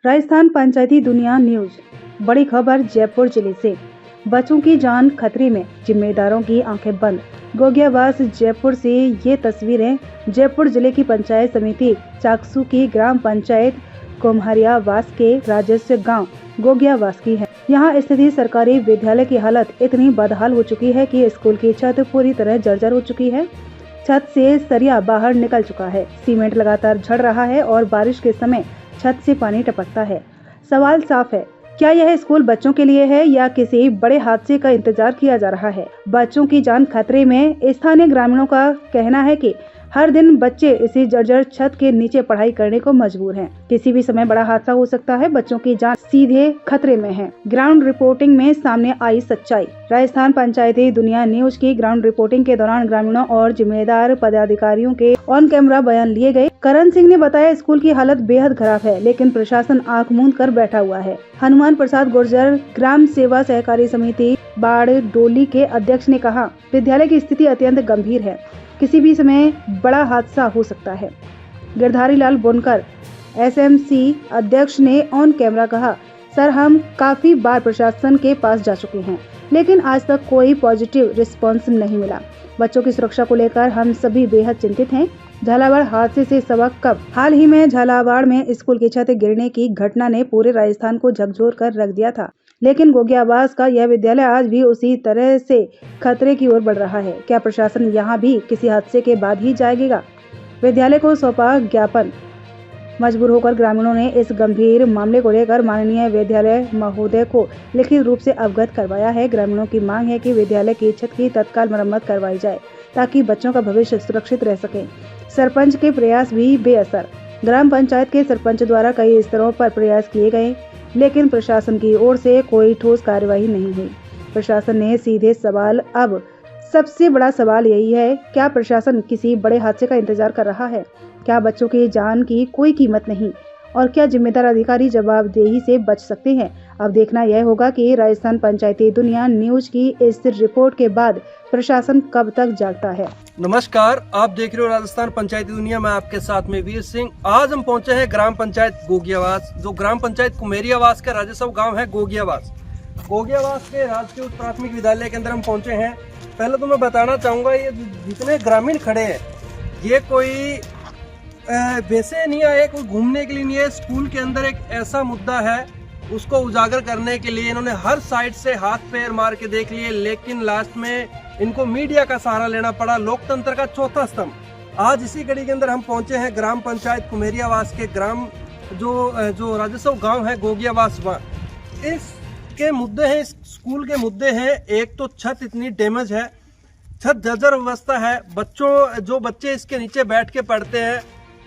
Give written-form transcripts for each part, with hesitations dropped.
राजस्थान पंचायती दुनिया न्यूज। बड़ी खबर जयपुर जिले से। बच्चों की जान खतरे में, जिम्मेदारों की आंखें बंद। गोगियावास जयपुर से ये तस्वीरें जयपुर जिले की पंचायत समिति चाकसू की ग्राम पंचायत कुम्हरियावास के राजस्व गांव गोगियावास की है। यहाँ स्थित सरकारी विद्यालय की हालत इतनी बदहाल हो चुकी है कि स्कूल की छत पूरी तरह जर्जर हो चुकी है। छत से सरिया बाहर निकल चुका है। सीमेंट लगातार झड़ रहा है और बारिश के समय छत से पानी टपकता है। सवाल साफ है, क्या यह स्कूल बच्चों के लिए है या किसी बड़े हादसे का इंतजार किया जा रहा है? बच्चों की जान खतरे में। स्थानीय ग्रामीणों का कहना है कि हर दिन बच्चे इसी जर्जर छत के नीचे पढ़ाई करने को मजबूर हैं। किसी भी समय बड़ा हादसा हो सकता है। बच्चों की जान सीधे खतरे में है। ग्राउंड रिपोर्टिंग में सामने आई सच्चाई। राजस्थान पंचायती दुनिया न्यूज की ग्राउंड रिपोर्टिंग के दौरान ग्रामीणों और जिम्मेदार पदाधिकारियों के ऑन कैमरा बयान लिए गए। करण सिंह ने बताया, स्कूल की हालत बेहद खराब है, लेकिन प्रशासन आंख मूंद कर बैठा हुआ है। हनुमान प्रसाद गुर्जर ग्राम सेवा सहकारी समिति बाड़ डोली के अध्यक्ष ने कहा, विद्यालय की स्थिति अत्यंत गंभीर है। किसी भी समय बड़ा हादसा हो सकता है। गिरधारी लाल बुनकर एसएमसी अध्यक्ष ने ऑन कैमरा कहा, सर, हम काफी बार प्रशासन के पास जा चुके हैं, लेकिन आज तक कोई पॉजिटिव रिस्पांस नहीं मिला। बच्चों की सुरक्षा को लेकर हम सभी बेहद चिंतित हैं। झालावाड़ हादसे से सबक कब? हाल ही में झालावाड़ में स्कूल की छत गिरने की घटना ने पूरे राजस्थान को झकझोर कर रख दिया था, लेकिन गोगियावास का यह विद्यालय आज भी उसी तरह से खतरे की ओर बढ़ रहा है। क्या प्रशासन यहाँ भी किसी हादसे के बाद ही जाएगा? विद्यालय को सौंपा ज्ञापन। मजबूर होकर ग्रामीणों ने इस गंभीर मामले को लेकर माननीय विद्यालय महोदय को लिखित रूप से अवगत करवाया है। ग्रामीणों की मांग है कि विद्यालय की छत की तत्काल मरम्मत करवाई जाए ताकि बच्चों का भविष्य सुरक्षित रह सके। सरपंच के प्रयास भी बेअसर। ग्राम पंचायत के सरपंच द्वारा कई स्तरों पर प्रयास किए गए, लेकिन प्रशासन की ओर से कोई ठोस कार्यवाही नहीं हुई। प्रशासन ने सीधे सवाल, अब सबसे बड़ा सवाल यही है, क्या प्रशासन किसी बड़े हादसे का इंतजार कर रहा है? क्या बच्चों की जान की कोई कीमत नहीं? और क्या जिम्मेदार अधिकारी जवाबदेही से बच सकते हैं? अब देखना यह होगा कि राजस्थान पंचायती दुनिया न्यूज की इस रिपोर्ट के बाद प्रशासन कब तक जागता है। नमस्कार, आप देख रहे हो राजस्थान पंचायती दुनिया में, आपके साथ में वीर सिंह। आज हम पहुंचे हैं ग्राम पंचायत गोगियावास, जो ग्राम पंचायत कुम्हरियावास का राजस्व गांव है गोगियावास। गोगियावास के राजकीय उच्च प्राथमिक विद्यालय के अंदर हम पहुंचे हैं। पहले तो मैं बताना चाहूंगा, ये जितने ग्रामीण खड़े हैं, ये कोई वैसे नहीं आए, कोई घूमने के लिए नहीं है। स्कूल के अंदर एक ऐसा मुद्दा है, उसको उजागर करने के लिए इन्होंने हर साइड से हाथ पैर मार के देख लिए, लेकिन लास्ट में इनको मीडिया का सहारा लेना पड़ा। लोकतंत्र का चौथा स्तंभ। आज इसी कड़ी के अंदर हम पहुंचे हैं ग्राम पंचायत कुम्हरियावास के ग्राम जो राजस्व गांव है गोगियावास। इसके मुद्दे हैं, इस स्कूल के मुद्दे हैं। एक तो छत इतनी डैमेज है, छत जर्जर अवस्था है। जो बच्चे इसके नीचे बैठ के पढ़ते हैं,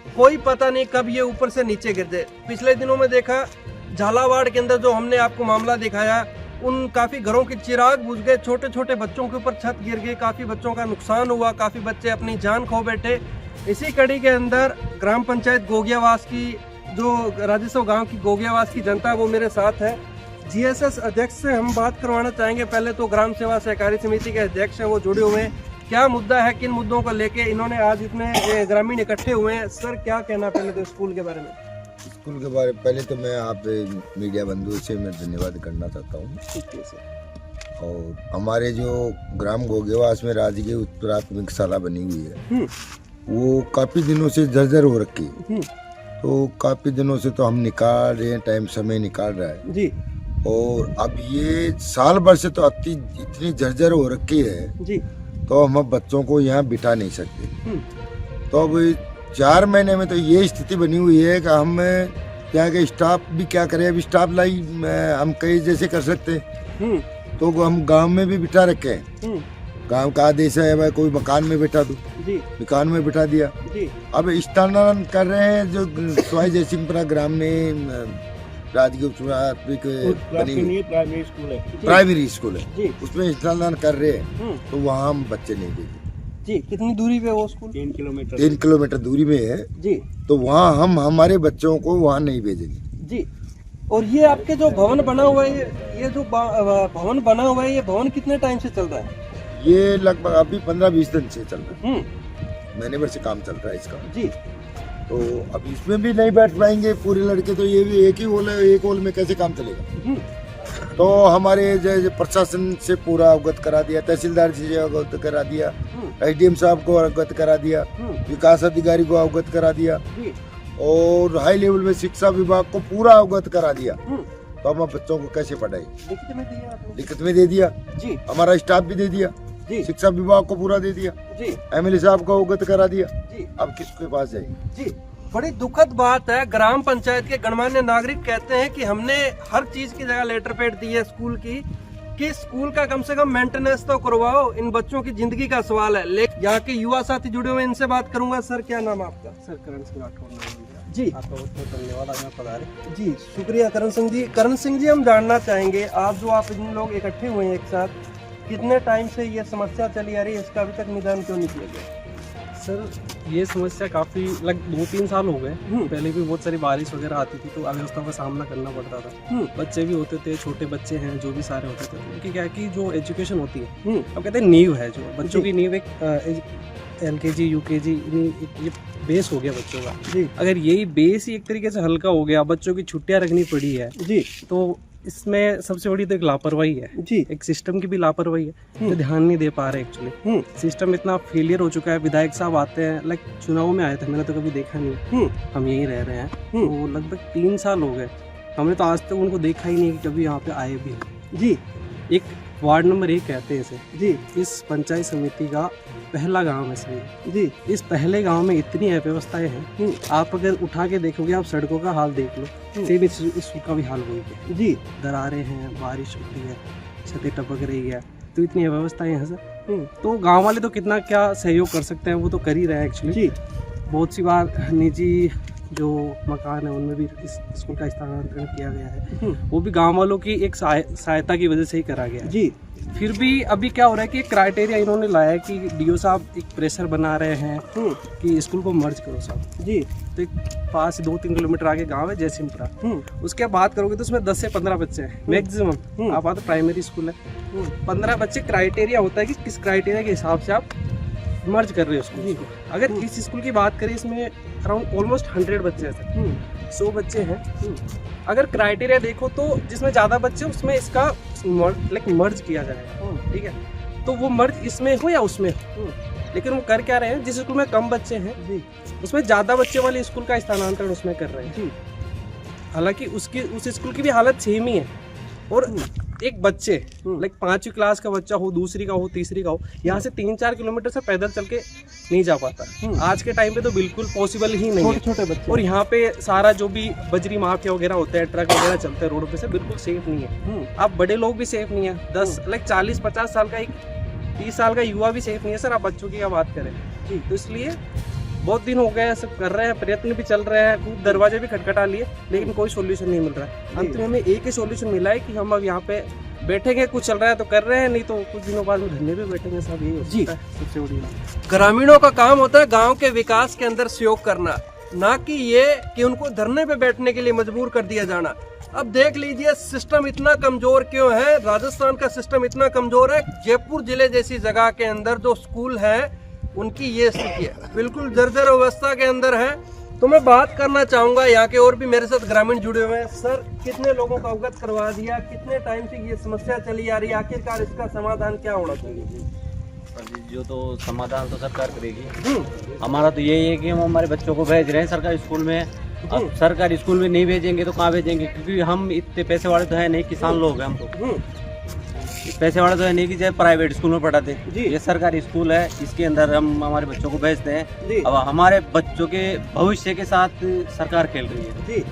कोई पता नहीं कब ये ऊपर से नीचे गिर जाए। पिछले दिनों में देखा झालावाड़ के अंदर जो हमने आपको मामला दिखाया, उन काफी घरों के चिराग बुझ गए, छोटे छोटे बच्चों के ऊपर छत गिर गई, काफी बच्चों का नुकसान हुआ, काफी बच्चे अपनी जान खो बैठे। इसी कड़ी के अंदर ग्राम पंचायत गोगियावास की, जो राजस्व गांव की गोगियावास की जनता, वो मेरे साथ है। जीएसएस अध्यक्ष से हम बात करवाना चाहेंगे। पहले तो ग्राम सेवा सहकारी समिति के अध्यक्ष हैं, वो जुड़े हुए हैं। क्या मुद्दा है, किन मुद्दों को लेके इन्होंने आज इतने ग्रामीण इकट्ठे हुए हैं? सर, क्या कहना पहले तो स्कूल के बारे में? स्कूल के बारे में पहले तो मैं आप मीडिया बंधुओं से मैं धन्यवाद करना चाहता हूँ। ठीक है सर। और हमारे जो ग्राम गोगियावास में राजकीय उच्च प्राथमिक शाला बनी हुई है, वो काफ़ी दिनों से जर्जर हो रखी है। तो काफ़ी दिनों से तो हम निकाल रहे हैं, टाइम समय निकाल रहा है जी। और अब ये साल भर से तो इतनी जर्जर हो रखी है जी, तो हम बच्चों को यहाँ बिठा नहीं सकते। तो अब 4 महीने में तो ये स्थिति बनी हुई है कि हम यहाँ के स्टाफ भी क्या करें। अब स्टाफ लाई हम कई जैसे कर सकते हैं, तो हम गांव में भी बिठा रखे हैं। गांव का आदेश है, भाई कोई मकान में बिठा दो, मकान में बिठा दिया जी। अब स्थानांतरण कर रहे हैं, जो स्वाई जयसिंहपुरा ग्राम में राजकीय प्राइमरी स्कूल है, उसमें स्थानांतरण कर रहे हैं। तो वहाँ हम बच्चे नहीं भेजे जी। कितनी दूरी पे वो स्कूल? 3 किलोमीटर दूरी में है जी। तो वहाँ हम हमारे बच्चों को वहाँ नहीं भेजेंगे जी। और ये आपके जो भवन बना हुआ है, ये जो भवन बना हुआ है, ये भवन कितने टाइम से चल रहा है? ये लगभग अभी 15-20 दिन से चल रहा है। महीने भर से काम चल रहा है इसका जी। तो अब इसमें भी नहीं बैठ पाएंगे पूरे लड़के, तो ये भी एक ही हॉल है, एक हॉल में कैसे काम चलेगा। तो हमारे जो प्रशासन से पूरा अवगत करा दिया, तहसीलदार से अवगत करा दिया, एसडीएम साहब को अवगत करा दिया, विकास अधिकारी को अवगत करा दिया और हाई लेवल में शिक्षा विभाग को पूरा अवगत करा दिया। तो हम बच्चों को कैसे पढ़ाए, लिखित में दे दिया जी, हमारा स्टाफ भी दे दिया जी, शिक्षा विभाग को पूरा दे दिया जी, एमएलए साहब को अवगत करा दिया जी। अब किसके पास जाएंगे जी। बड़ी दुखद बात है, ग्राम पंचायत के गणमान्य नागरिक कहते हैं कि हमने हर चीज की जगह लेटर पैड दी है स्कूल की, कि स्कूल का कम से कम मेंटेनेंस तो करवाओ, इन बच्चों की जिंदगी का सवाल है। लेकिन यहाँ के युवा साथी जुड़े हुए, इनसे बात करूंगा। सर क्या नाम आपका? सर करण सिंह राठौर जी, आपका बहुत बहुत धन्यवाद, आज मैं पधारे। जी शुक्रिया करण सिंह जी। करण सिंह जी, हम जानना चाहेंगे आप इन लोग इकट्ठे हुए हैं एक साथ, कितने टाइम से ये समस्या चली आ रही है, इसका अभी तक निदान क्यों नहीं किया गया? सर ये समस्या काफ़ी 2-3 साल हो गए। पहले भी बहुत सारी बारिश वगैरह आती थी तो अव्यवस्था का सामना करना पड़ता था। बच्चे भी होते थे, छोटे बच्चे हैं जो भी सारे होते थे, उनकी क्या है कि जो एजुकेशन होती है, अब कहते हैं नींव है, जो बच्चों की नींव एक LKG UKG ये बेस हो गया बच्चों का जी। अगर यही बेस ही एक तरीके से हल्का हो गया, बच्चों की छुट्टियां रखनी पड़ी है जी, तो इसमें सबसे बड़ी तो एक लापरवाही है जी, एक सिस्टम की भी लापरवाही है, तो ध्यान नहीं दे पा रहे एक्चुअली। सिस्टम इतना फेलियर हो चुका है। विधायक साहब आते हैं, लाइक चुनाव में आए थे, मैंने तो कभी देखा नहीं, हम यहीं रह रहे हैं तो लगभग 3 साल हो गए, हमने तो आज तक उनको देखा ही नहीं कि कभी यहाँ पे आए भी जी। एक वार्ड नंबर 1 कहते हैं इसे जी, इस पंचायत समिति का पहला गांव है सही जी। इस पहले गांव में इतनी अव्यवस्थाएं हैं, आप अगर उठा के देखोगे, आप सड़कों का हाल देख लो, सेम इस का भी हाल वही है जी। दरारें हैं, बारिश हो रही है, छतें टपक रही है, तो इतनी अव्यवस्थाएं हैं सर। तो गांव वाले तो कितना क्या सहयोग कर सकते हैं, वो तो कर ही रहे हैं एक्चुअली जी। बहुत सी बार निजी जो मकान है उनमें भी इस स्कूल का स्थानांतरण किया गया है, वो भी गांव वालों की एक सहायता की वजह से ही करा गया है जी। फिर भी अभी क्या हो रहा है कि क्राइटेरिया इन्होंने लाया है कि डीओ साहब एक प्रेशर बना रहे हैं कि स्कूल को मर्ज करो साहब जी। तो एक पास 2-3 किलोमीटर आगे गांव है जयसिंहपुरा, उसके बात करोगे तो उसमें 10 से 15 बच्चे हैं मैक्सिमम। आप आते प्राइमरी स्कूल है, 15 बच्चे क्राइटेरिया होता है कि किस क्राइटेरिया के हिसाब से आप मर्ज कर रहे हो स्कूल को। अगर इस स्कूल की बात करें, इसमें अराउंड ऑलमोस्ट 100 बच्चे हैं सर, 100 बच्चे हैं। अगर क्राइटेरिया देखो तो जिसमें ज़्यादा बच्चे उसमें इसका मर्ज किया जाएगा, ठीक है। तो वो मर्ज इसमें हो या उसमें हो, लेकिन वो कर क्या रहे हैं, जिस स्कूल में कम बच्चे हैं उसमें ज़्यादा बच्चे वाले स्कूल का स्थानांतरण उसमें कर रहे हैं। हालांकि उस स्कूल की भी हालत सेम ही है, और एक बच्चे लाइक 5वीं क्लास का बच्चा हो, दूसरी का हो, तीसरी का हो, यहाँ से 3-4 किलोमीटर से पैदल चल के नहीं जा पाता। आज के टाइम पे तो बिल्कुल पॉसिबल ही नहीं है, छोटे बच्चे। और यहाँ पे सारा जो भी बजरी माफिया वगैरह होते हैं, ट्रक वगैरह चलते हैं रोड पे से, बिल्कुल सेफ नहीं है। आप बड़े लोग भी सेफ नहीं है, 40-50 साल का, एक 30 साल का युवा भी सेफ नहीं है सर, आप बच्चों की क्या बात करें। तो इसलिए बहुत दिन हो गए सब कर रहे हैं, प्रयत्न भी चल रहे हैं, खूब दरवाजे भी खटखटा लिए, लेकिन कोई सोल्यूशन नहीं मिल रहा है। अंत में हमें एक ही सोल्यूशन मिला है कि हम अब यहाँ पे बैठेंगे, कुछ चल रहा है तो कर रहे हैं, नहीं तो कुछ दिनों बाद में धरने पे बैठेंगे सब, यही हो सकता है सबसे बड़ी बात। ग्रामीणों का काम होता है गांव के विकास के अंदर सहयोग करना, ना कि ये कि उनको धरने पे बैठने के लिए मजबूर कर दिया जाना। अब देख लीजिए सिस्टम इतना कमजोर क्यों है, राजस्थान का सिस्टम इतना कमजोर है। जयपुर जिले जैसी जगह के अंदर जो स्कूल है उनकी ये स्थिति है, बिल्कुल जर्जर अवस्था के अंदर है। तो मैं बात करना चाहूंगा, यहाँ के और भी मेरे साथ ग्रामीण जुड़े हुए हैं। सर कितने लोगों का अवगत करवा दिया, कितने टाइम से ये समस्या चली आ रही है, आखिरकार इसका समाधान क्या होना चाहिए? जो तो समाधान तो सरकार करेगी। हमारा तो यही है कि हम हमारे बच्चों को भेज रहे हैं सरकारी स्कूल में। अब सरकारी स्कूल में नहीं भेजेंगे तो कहाँ भेजेंगे, क्योंकि हम इतने पैसे वाले तो है नहीं, किसान लोग हैं हम तो, पैसे वाले तो है नहीं कि चाहे प्राइवेट स्कूल में पढ़ाते। ये सरकारी स्कूल है, इसके अंदर हम हमारे बच्चों को भेजते हैं। अब हमारे बच्चों के भविष्य के साथ सरकार खेल रही है,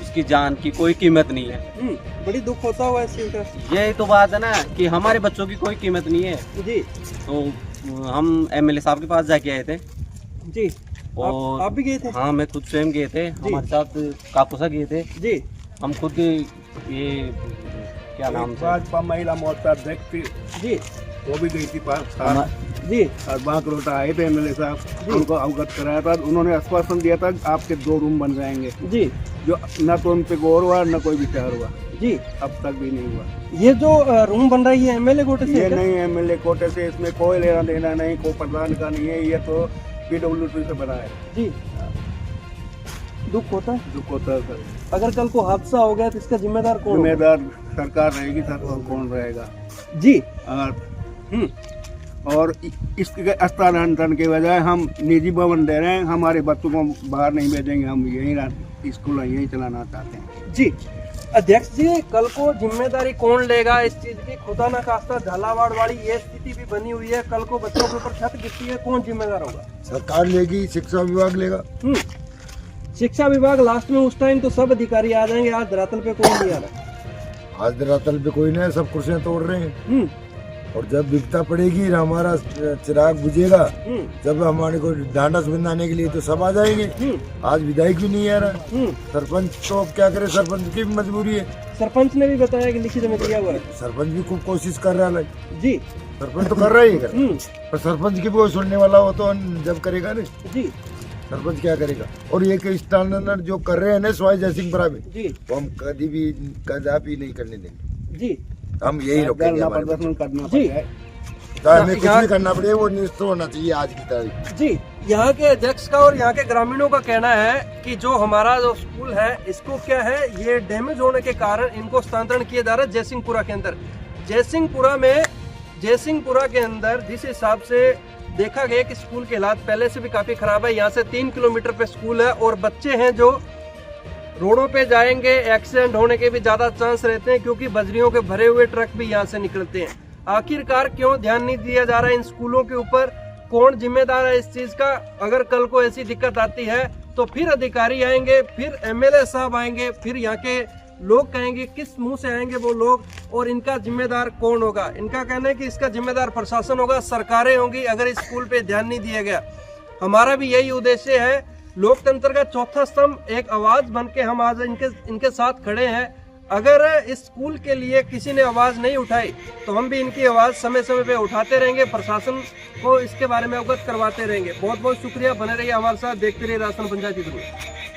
उसकी जान की कोई कीमत नहीं है। बड़ी दुख होता हुआ इस चीज का। यही तो बात है ना कि हमारे बच्चों की कोई कीमत नहीं है जी। तो हम एमएलए साहब के पास जाके आए थे जी। और आप भी गए थे? हाँ, मैं खुद स्वयं गए थे, हमारे साथ कापुसा गए थे जी। हम खुद ये क्या नाम था, भाजपा महिला मोर्चा अध्यक्ष थी जी, वो भी गई थी पास जी। और बांकरोटा आए थे एमएलए साहब, उनको अवगत कराया था। उन्होंने आश्वासन दिया था आपके 2 रूम बन जाएंगे जी, जो न तो उन पे गौर हुआ न कोई विचार हुआ जी, अब तक भी नहीं हुआ। ये जो रूम बन रहा है ये एमएलए कोटे से? ये नहीं एमएलए कोटे से, इसमें कोई लेना देना नहीं, कोई प्रधान का नहीं है, ये तो पीडब्ल्यूडी से बना है जी। दुख होता है। दुख होता है सर। अगर कल को हादसा हो गया तो इसका जिम्मेदार कौन होगा? जिम्मेदार सरकार रहेगी सर, और कौन रहेगा जी। और इसके स्थानांतरण के बजाय हम निजी भवन दे रहे हैं, हमारे बच्चों को बाहर नहीं भेजेंगे, हम यही स्कूल यही चलाना चाहते हैं। जी अध्यक्ष जी, कल को जिम्मेदारी कौन लेगा इस चीज की? खुदा न खास्ता झालावाड़ वाली ये स्थिति भी बनी हुई है, कल को बच्चों के ऊपर छत गिरती है, कौन जिम्मेदार होगा? सरकार लेगी, शिक्षा विभाग लेगा। शिक्षा विभाग लास्ट में उस टाइम तो सब अधिकारी आ जाएंगे, आज धरातल पे कोई नहीं आ रहा। आज धरातल पे कोई नहीं, सब कुर्सियां तोड़ रहे हैं। और जब विपता पड़ेगी, हमारा चिराग बुझेगा, जब हमारे को ढांढस बंधाने के लिए तो सब आ जाएंगे। आज विधायक भी नहीं आ रहा, सरपंच तो क्या करे, सरपंच की भी मजबूरी है। सरपंच ने भी बताया कि लिखित में दिया हुआ है। सरपंच भी खूब कोशिश कर रहा है जी, सरपंच तो कर रहा ही कर, पर सरपंच की भी कोई सुनने वाला हो तो जब करेगा ना जी, सरपंच क्या करेगा। और ये स्टैंडर्ड जो कर रहे हैं ना सवाई जयसिंहपुरा में जी, वो हम कभी भी कदापि नहीं करने देंगे जी। हम यही रोकेंगे। प्रदर्शन करना जी, चाहे हमें कुछ भी करना पड़े, वो निष्ठ होना चाहिए आज की तारीख। जी, यहाँ के अध्यक्ष का और यहाँ के ग्रामीणों का कहना है कि जो हमारा जो स्कूल है इसको क्या है, ये डैमेज होने के कारण इनको स्थानांतरण किया जा रहा है जयसिंहपुरा के अंदर। जयसिंहपुरा के अंदर जिस हिसाब से देखा गया कि स्कूल के हालात पहले से भी काफी खराब है। यहाँ से 3 किलोमीटर पे स्कूल है और बच्चे हैं जो रोडों पे जाएंगे, एक्सीडेंट होने के भी ज्यादा चांस रहते हैं क्योंकि बजरियों के भरे हुए ट्रक भी यहाँ से निकलते हैं। आखिरकार क्यों ध्यान नहीं दिया जा रहा है इन स्कूलों के ऊपर? कौन जिम्मेदार है इस चीज का? अगर कल को ऐसी दिक्कत आती है तो फिर अधिकारी आएंगे, फिर एमएलए साहब आएंगे, फिर यहाँ के लोग कहेंगे, किस मुंह से आएंगे वो लोग, और इनका जिम्मेदार कौन होगा? इनका कहना है कि इसका जिम्मेदार प्रशासन होगा, सरकारें होंगी अगर इस स्कूल पे ध्यान नहीं दिया गया। हमारा भी यही उद्देश्य है, लोकतंत्र का चौथा स्तंभ एक आवाज बन के हम आज इनके साथ खड़े हैं। अगर इस स्कूल के लिए किसी ने आवाज नहीं उठाई तो हम भी इनकी आवाज समय समय पे उठाते रहेंगे, प्रशासन को इसके बारे में अवगत करवाते रहेंगे। बहुत बहुत शुक्रिया, बने रहिए हमारे साथ, देखते रहिए राजस्थान पंचायती दुनिया।